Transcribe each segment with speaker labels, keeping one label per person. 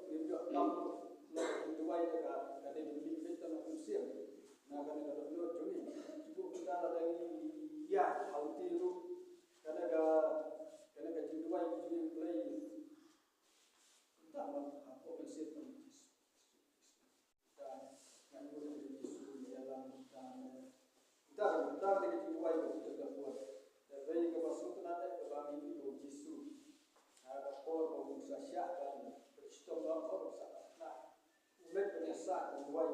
Speaker 1: nimyo kam na duway ka kadem libet na kusiam na kana ka no juni ibu kita lagi ya autiru kana ka duway juni play kita apa mesej dan yang boleh Yesus dalam kita dengan duway kita buat dan bayi ke masuk nanti ke bagi Yesus ada orang bangsa Syak dan Islam orang bangsa. Nah, umat penyesat membuat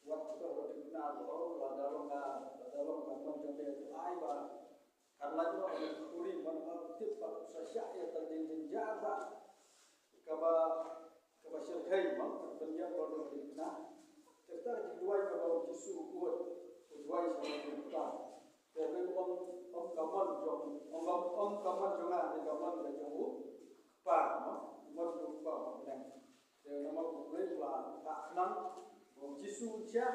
Speaker 1: waktu orang dikenal orang dalam macam itu aiba karena itu orang kuring mana tip bangsa Syak yang terjadi jabat kaba syarkai mak penjab orang dikenal. Kita dijual kepada Yesus buat dijual sebagai kita. Jadi om kaman jonga ni kaman ke jongu pa no mon tu pa nang de nama bubre la tak nang om Yesus sia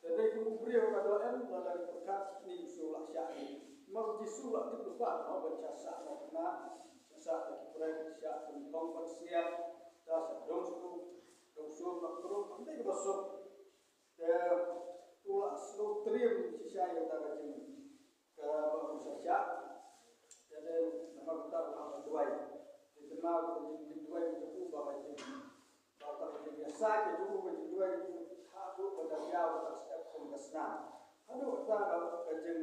Speaker 1: jadi ku bubre ka do em la dari perkat ni su la sia ni mau Yesus la tu pa no berjasa no na jasa ki pre sia tu tong pan sia da sa dong su na pro ande ke basok de tu la su trim si sia ya da ka jeng ke bangsa Syak jadi nama kita orang Duai dikenal menjadi Duai itu bahwa jadi kalau biasa itu menjadi Duai itu hadu pada dia pada setiap pengkesan hadu kita kejeng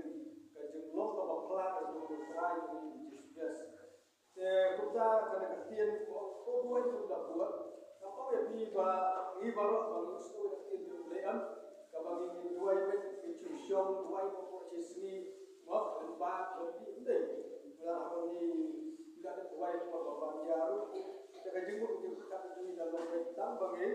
Speaker 1: long kalau kelar itu terakhir itu bias kita kena kertian kau Duai itu dah buat kalau ya ni baru baru sudah kertian itu leam kalau ingin Duai itu syong Duai pokok cisni mak empat lebih ini bila apa ni bila ada tuai apa banjaru kita jemput kita di dalam hitam bagi